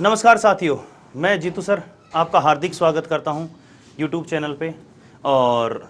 नमस्कार साथियों, मैं जीतू सर आपका हार्दिक स्वागत करता हूं YouTube चैनल पे। और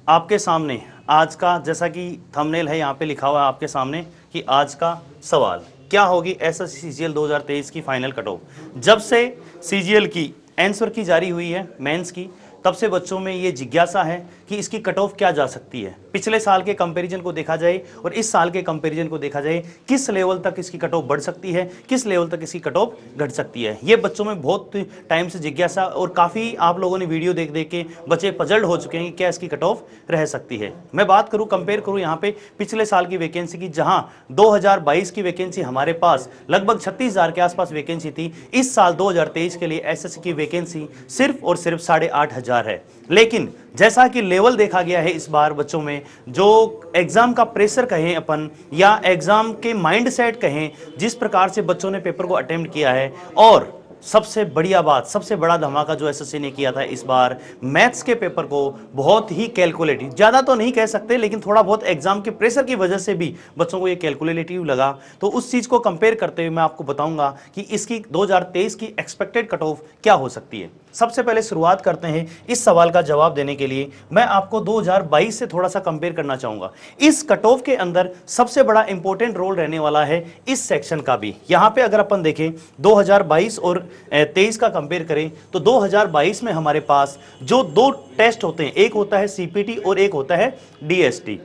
आपके सामने आज का, जैसा कि थंबनेल है यहाँ पे लिखा हुआ है आपके सामने कि आज का सवाल क्या होगी एसएससी सीजीएल 2023 की फाइनल कट ऑफ। जब से सीजीएल की आंसर की जारी हुई है मेंस की, तब से बच्चों में ये जिज्ञासा है कि इसकी कट ऑफ क्या जा सकती है। पिछले साल के कंपैरिजन को देखा जाए और इस साल के कंपैरिजन को देखा जाए, किस लेवल तक इसकी कट ऑफ बढ़ सकती है, किस लेवल तक इसकी कट ऑफ घट सकती है। ये बच्चों में बहुत टाइम से जिज्ञासा, और काफ़ी आप लोगों ने वीडियो देख देख के बच्चे पजल्ड हो चुके हैं कि क्या इसकी कट ऑफ रह सकती है। मैं बात करूँ, कंपेयर करूँ यहाँ पे पिछले साल की वैकेंसी की, जहाँ 2022 की वैकेंसी हमारे पास लगभग 36,000 के आसपास वैकेंसी थी। इस साल 2023 के लिए एसएससी की वैकेंसी सिर्फ और सिर्फ 8,500 है। लेकिन जैसा कि लेवल देखा गया है इस बार बच्चों में, जो एग्जाम का प्रेशर कहें अपन या एग्जाम के माइंडसेट कहें, जिस प्रकार से बच्चों ने पेपर को अटेम्प्ट किया है, और सबसे बढ़िया बात, सबसे बड़ा धमाका जो एसएससी ने किया था इस बार, मैथ्स के पेपर को बहुत ही कैलकुलेटिव, ज़्यादा तो नहीं कह सकते लेकिन थोड़ा बहुत एग्जाम के प्रेशर की वजह से भी बच्चों को ये कैलकुलेटिव लगा। तो उस चीज़ को कंपेयर करते हुए मैं आपको बताऊंगा कि इसकी 2023 की एक्सपेक्टेड कट ऑफ क्या हो सकती है। सबसे पहले शुरुआत करते हैं इस सवाल का जवाब देने के लिए। मैं आपको 2022 से थोड़ा सा कंपेयर करना चाहूंगा। इस कट ऑफ के अंदर सबसे बड़ा इंपॉर्टेंट रोल रहने वाला है इस सेक्शन का भी। यहां पे अगर अपन देखें 2022 और 23 का कंपेयर करें, तो 2022 में हमारे पास जो दो टेस्ट होते हैं, एक होता है सीपीटी और एक होता है डीएसटी।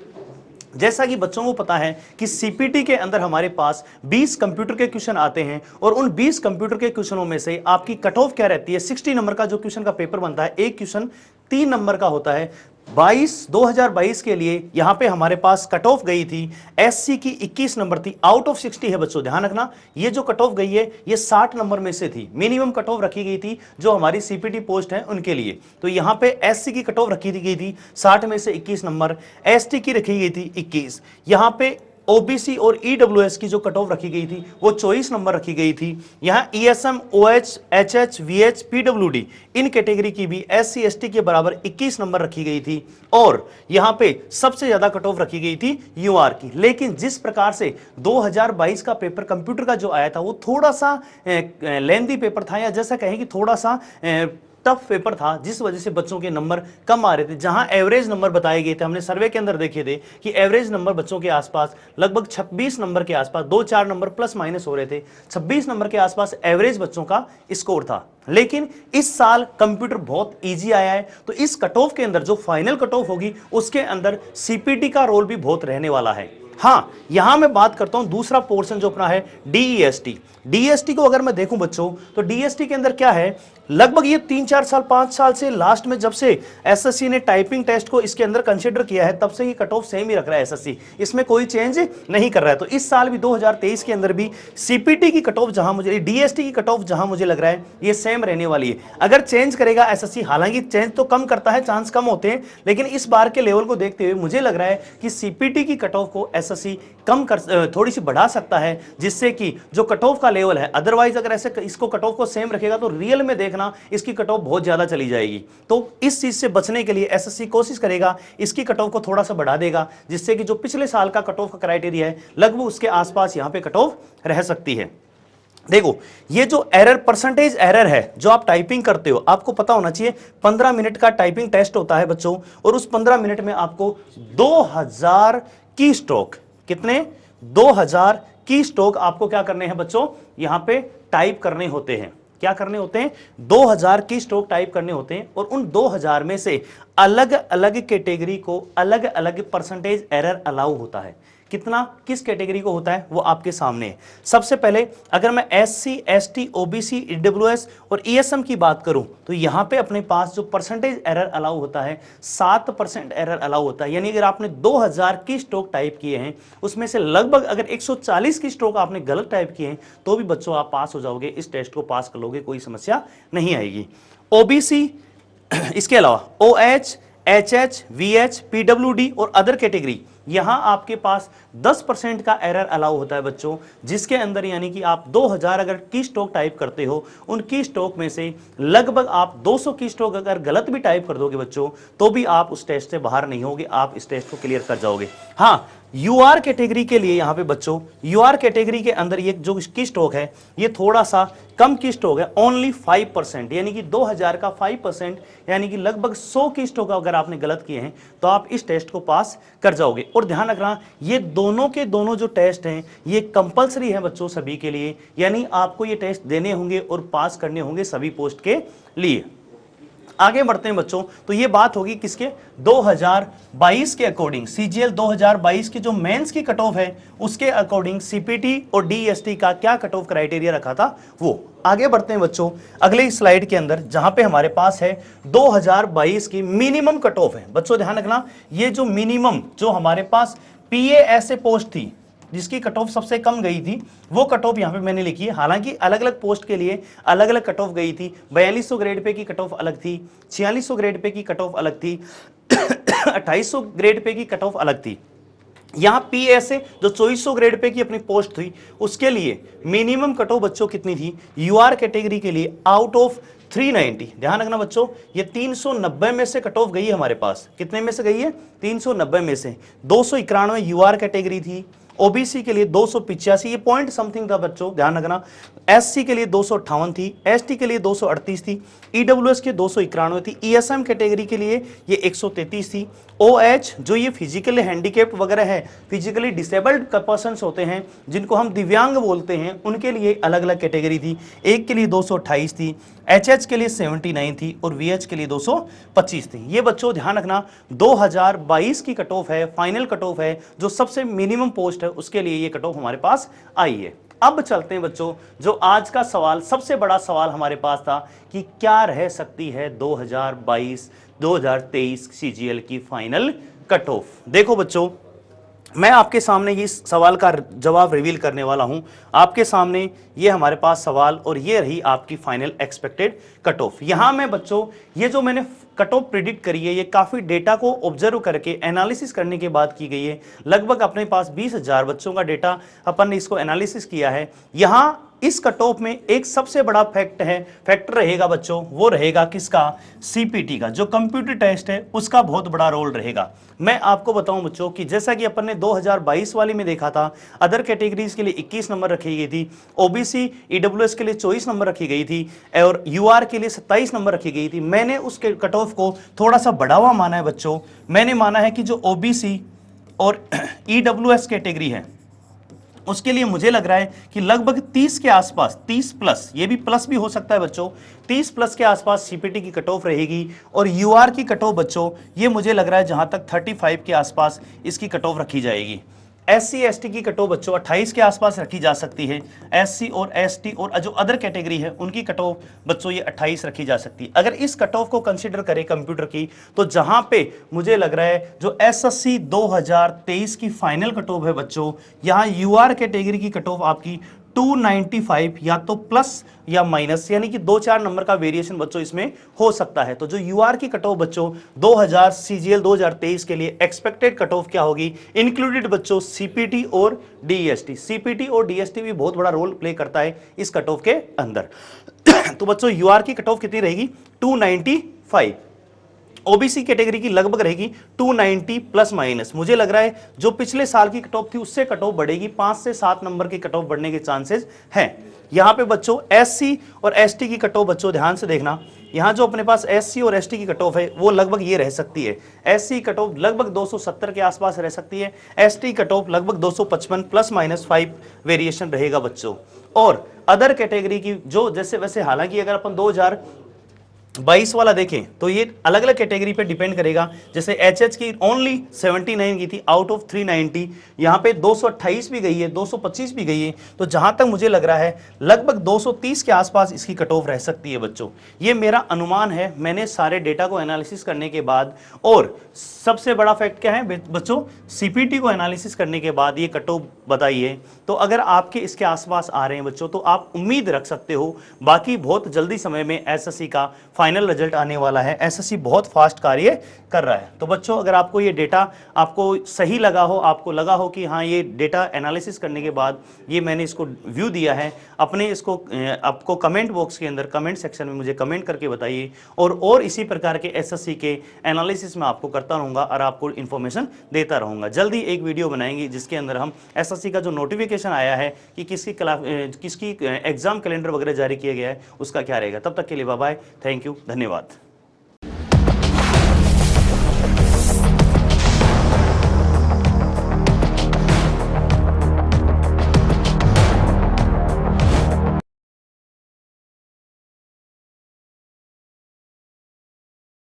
जैसा कि बच्चों को पता है कि सीपीटी के अंदर हमारे पास 20 कंप्यूटर के क्वेश्चन आते हैं, और उन 20 कंप्यूटर के क्वेश्चनों में से आपकी कट ऑफ क्या रहती है, 60 नंबर का जो क्वेश्चन का पेपर बनता है, एक क्वेश्चन 3 नंबर का होता है। 2022 के लिए यहां पे हमारे पास कट ऑफ गई थी एससी की 21 नंबर थी, आउट ऑफ 60 है बच्चों, ध्यान रखना। ये जो कट ऑफ गई है ये 60 नंबर में से थी, मिनिमम कट ऑफ रखी गई थी जो हमारी सीपीटी पोस्ट है उनके लिए। तो यहां पे एससी की कट ऑफ रखी गई थी 60 में से 21 नंबर, एसटी की रखी गई थी 21। यहां पे ओबीसी और ईडब्ल्यूएस की जो कट ऑफ रखी गई थी वो 24 नंबर रखी गई थी। यहां ESM, OH, HH, VH, PWD इन कैटेगरी की भी एससी एसटी के बराबर 21 नंबर रखी गई थी। और यहां पे सबसे ज्यादा कट ऑफ रखी गई थी यूआर की। लेकिन जिस प्रकार से 2022 का पेपर कंप्यूटर का जो आया था वो थोड़ा सा लेंथी पेपर था, या जैसा कहें कि थोड़ा सा टफ पेपर था, जिस वजह से बच्चों के नंबर कम आ रहे थे। जहां एवरेज नंबर बताए गए थे, हमने सर्वे के अंदर देखे थे कि एवरेज नंबर बच्चों के आसपास लगभग 26 नंबर के आसपास, 2-4 नंबर प्लस माइनस हो रहे थे, 26 नंबर के आसपास एवरेज बच्चों का स्कोर था। लेकिन इस साल कंप्यूटर बहुत इजी आया है, तो इस कट ऑफ के अंदर जो फाइनल कट ऑफ होगी उसके अंदर सीपीटी का रोल भी बहुत रहने वाला है। हाँ, यहां मैं बात करता हूं दूसरा पोर्शन जो अपना है डीईएसटी। डीएसटी को अगर मैं देखूं बच्चों, तो डीएसटी के अंदर क्या है, लगभग ये 3-4 साल 5 साल से लास्ट में जब से एसएससी ने टाइपिंग टेस्ट को इसके अंदर कंसीडर किया है, तब से ये कट ऑफ सेम ही रख रहा है एसएससी, इसमें कोई चेंज नहीं कर रहा है। तो इस साल भी 2023 के अंदर भी सीपीटी की कट ऑफ जहां मुझे, डीएसटी की कट ऑफ जहां मुझे लग रहा है ये सेम रहने वाली है। अगर चेंज करेगा एसएससी, हालांकि चेंज तो कम करता है, चांस कम होते हैं, लेकिन इस बार के लेवल को देखते हुए मुझे लग रहा है कि सीपीटी की कट ऑफ को एसएससी कम कर, थोड़ी सी बढ़ा सकता है, जिससे कि जो कट ऑफ का लेवल है, अदरवाइज अगर ऐसे इसको कट ऑफ को सेम रखेगा तो रियल में देखना इसकी कट ऑफ बहुत ज्यादा चली जाएगी। तो इस चीज से बचने के लिए एसएससी कोशिश करेगा इसकी कट ऑफ को थोड़ा सा बढ़ा देगा, जिससे कि जो पिछले साल का कट ऑफ का क्राइटेरिया है लगभग उसके आसपास यहां पे कट ऑफ रह सकती है। देखो, ये जो एरर, परसेंटेज एरर है जो आप टाइपिंग करते हो, आपको पता होना चाहिए 15 मिनट का टाइपिंग टेस्ट होता है बच्चों, और उस 15 मिनट में आपको 2000 की स्ट्रोक, कितने, 2000 की स्ट्रोक आपको क्या करने हैं बच्चों, यहां पे टाइप करने होते हैं। क्या करने होते हैं, 2000 की स्ट्रोक टाइप करने होते हैं, और उन 2000 में से अलग अलग कैटेगरी को अलग अलग परसेंटेज एरर अलाउ होता है। कितना, किस कैटेगरी को होता है वो आपके सामने है। सबसे पहले अगर मैं एससी, एसटी, ओबीसी, ईडब्ल्यूएस और ईएसएम की बात करूं, तो यहां पे अपने पास जो परसेंटेज एरर अलाउ होता है 7% एरर अलाउ होता है। यानी अगर आपने 2000 की स्ट्रोक टाइप किए हैं, उसमें से लगभग अगर 140 की स्ट्रोक आपने गलत टाइप किए हैं, तो भी बच्चों आप पास हो जाओगे, इस टेस्ट को पास कर लोगे, कोई समस्या नहीं आएगी। ओबीसी, इसके अलावा ओएच, एचएच, वीएच, पीडब्ल्यूडी और अदर कैटेगरी, यहां आपके पास 10% का एरर अलाउ होता है बच्चों, जिसके अंदर यानी कि आप 2000 अगर की स्ट्रोक टाइप करते हो, उन की स्ट्रोक में से लगभग आप 200 की स्ट्रोक अगर गलत भी टाइप कर दोगे बच्चों, तो भी आप उस टेस्ट से बाहर नहीं होगे, आप इस टेस्ट को क्लियर कर जाओगे। हाँ, यूआर कैटेगरी के लिए यहां पे बच्चों, यूआर कैटेगरी के अंदर ये जो की स्टॉक है ये थोड़ा सा कम की स्टॉक है, ओनली 5%, यानी कि 2000 का 5%, यानी कि लगभग 100 की स्टॉक अगर आपने गलत किए हैं तो आप इस टेस्ट को पास कर जाओगे। और ध्यान रखना ये दोनों के दोनों जो टेस्ट हैं ये कंपलसरी है बच्चों सभी के लिए, यानी आपको ये टेस्ट देने होंगे और पास करने होंगे सभी पोस्ट के लिए। आगे बढ़ते हैं बच्चों, तो ये बात होगी किसके, 2022 के अकॉर्डिंग, सीजीएल 2022 की जो मेंस की कट ऑफ है उसके अकॉर्डिंग सीपीटी और डीएसटी का क्या कट ऑफ क्राइटेरिया रखा था वो। आगे बढ़ते हैं बच्चों अगले स्लाइड के अंदर, जहां पे हमारे पास है 2022 की मिनिमम कट ऑफ है। बच्चों ध्यान रखना, ये जो मिनिमम जो हमारे पास पीएएसए पोस्ट थी जिसकी कट ऑफ सबसे कम गई थी वो कट ऑफ यहां पे मैंने लिखी है। हालांकि अलग अलग पोस्ट के लिए अलग अलग कट ऑफ गई थी। 4200 ग्रेड पे की कट ऑफ अलग थी, 4600 ग्रेड पे की कट ऑफ अलग थी, 2800 ग्रेड पे की कट ऑफ अलग थी। यहां पीएसए जो 2400 ग्रेड पे की अपनी पोस्ट थी उसके लिए मिनिमम कट ऑफ बच्चों कितनी थी, यूआर कैटेगरी के लिए आउट ऑफ 390। ध्यान रखना बच्चों, ये 390 में से कट ऑफ गई है हमारे पास, कितने में से गई है, 390 में से। 291 यूआर कैटेगरी थी, ओबीसी के लिए 285, ये पॉइंट समथिंग था बच्चों, ध्यान रखना। एससी के लिए 258 थी, एसटी के लिए 238 थी, ईडब्ल्यूएस के 291 थी, ईएसएम कैटेगरी के लिए ये 133 थी। ओएच जो ये फिजिकली हैंडीकेप्ड वगैरह है, फिजिकली डिसेबल्ड पर्सन्स होते हैं जिनको हम दिव्यांग बोलते हैं, उनके लिए अलग अलग कैटेगरी थी। एक के लिए 228 थी, एचएच के लिए 79 थी और वीएच के लिए 225 थी। ये बच्चों ध्यान रखना 2022 की कट ऑफ है, फाइनल कट ऑफ है, जो सबसे मिनिमम पोस्ट है उसके लिए ये कट ऑफ हमारे पास आई है। अब चलते हैं बच्चों, जो आज का सवाल, सबसे बड़ा सवाल हमारे पास था कि क्या रह सकती है 2022-2023 सीजीएल की फाइनल कट ऑफ। देखो बच्चों, मैं आपके सामने इस सवाल का जवाब रिवील करने वाला हूं। आपके सामने ये हमारे पास सवाल और ये रही आपकी फाइनल एक्सपेक्टेड कट ऑफ। यहां मैं बच्चों ये जो मैंने कट ऑफ प्रिडिक्ट करी है ये काफी डेटा को ऑब्जर्व करके एनालिसिस करने के बाद की गई है। लगभग अपने पास 20,000 बच्चों का डेटा अपन ने इसको एनालिसिस किया है। यहां इस कट ऑफ में एक सबसे बड़ा फैक्टर रहेगा बच्चों, वो रहेगा किसका, सीपीटी का, जो कंप्यूटर टेस्ट है उसका बहुत बड़ा रोल रहेगा। मैं आपको बताऊं बच्चों कि जैसा कि अपन ने 2022 वाली में देखा था, अदर कैटेगरीज के लिए 21 नंबर रखी गई थी, ओबीसी ईडब्ल्यूएस के लिए 24 नंबर रखी गई थी और यूआर के लिए 27 नंबर रखी गई थी। मैंने उसके कट ऑफ को थोड़ा सा बढ़ावा माना है बच्चों। मैंने माना है कि जो ओबीसी और ईडब्ल्यूएस कैटेगरी है उसके लिए मुझे लग रहा है कि लगभग 30 के आसपास, 30 प्लस, ये भी प्लस भी हो सकता है बच्चों, 30 प्लस के आसपास सीपीटी की कट ऑफ रहेगी। और यूआर की कट ऑफ बच्चों ये मुझे लग रहा है जहां तक 35 के आसपास इसकी कट ऑफ रखी जाएगी। एससी एसटी की कट ऑफ बच्चों 28 के आसपास रखी जा सकती है। एससी और एसटी और जो अदर कैटेगरी है उनकी कट ऑफ बच्चों ये 28 रखी जा सकती है। अगर इस कट ऑफ को कंसीडर करें कंप्यूटर की, तो जहां पे मुझे लग रहा है जो एसएससी 2023 की फाइनल कट ऑफ है बच्चों, यहां यूआर कैटेगरी की कट ऑफ आपकी 295 या तो प्लस या माइनस, यानी कि 2-4 नंबर का वेरिएशन बच्चों इसमें हो सकता है। तो जो यूआर की कट ऑफ बच्चों 2000 सीजीएल 2023 के लिए एक्सपेक्टेड कट ऑफ क्या होगी, इंक्लूडेड बच्चों सीपीटी और डीएसटी। सीपीटी और डीएसटी भी बहुत बड़ा रोल प्ले करता है इस कट ऑफ के अंदर। तो बच्चों यूआर की कट ऑफ कितनी रहेगी, 295। ओबीसी कैटेगरी की लगभग रहेगी 290 प्लस माइनस। मुझे लग रहा है जो पिछले साल की कट ऑफ थी उससे कट ऑफ बढ़ेगी, 5 से 7 नंबर की कट ऑफ बढ़ने के चांसेस हैं। यहां पे बच्चों एससी और एसटी की कट ऑफ बच्चों ध्यान से देखना, यहां जो अपने पास एससी और एसटी की कट ऑफ है वो लगभग ये रह सकती है। एससी कट ऑफ लगभग 270 के आसपास रह सकती है, एसटी कट ऑफ लगभग 255 प्लस माइनस 5 वेरिएशन रहेगा बच्चों। और अदर कैटेगरी की जो जैसे वैसे, हालांकि अगर अपन 2022 वाला देखें तो ये अलग अलग कैटेगरी पे डिपेंड करेगा। जैसे एचएच की ओनली 79 की थी आउट ऑफ 390, यहाँ पे 228 भी गई है, 225 भी गई है। तो जहां तक मुझे लग रहा है लगभग 230 के आसपास इसकी कट ऑफ रह सकती है बच्चों। ये मेरा अनुमान है, मैंने सारे डेटा को एनालिसिस करने के बाद, और सबसे बड़ा फैक्ट क्या है बच्चों, सीपीटी को एनालिसिस करने के बाद ये कट ऑफ बताई है। तो अगर आपके इसके आसपास आ रहे हैं बच्चों तो आप उम्मीद रख सकते हो बाकी बहुत जल्दी समय में एसएससी का फाइनल रिजल्ट आने वाला है। एसएससी बहुत फास्ट कार्य कर रहा है। तो बच्चों, अगर आपको ये डेटा आपको सही लगा हो, आपको लगा हो कि हाँ ये डेटा एनालिसिस करने के बाद ये मैंने इसको व्यू दिया है, अपने इसको आपको कमेंट बॉक्स के अंदर कमेंट सेक्शन में मुझे कमेंट करके बताइए। और इसी प्रकार के एसएससी के एनालिसिस में आपको करता रहूँगा और आपको इन्फॉर्मेशन देता रहूँगा। जल्दी एक वीडियो बनाएंगे जिसके अंदर हम एसएससी का जो नोटिफिकेशन आया है कि किसकी एग्जाम कैलेंडर वगैरह जारी किया गया है उसका क्या रहेगा। तब तक के लिए बाय बाय, थैंक यू, धन्यवाद।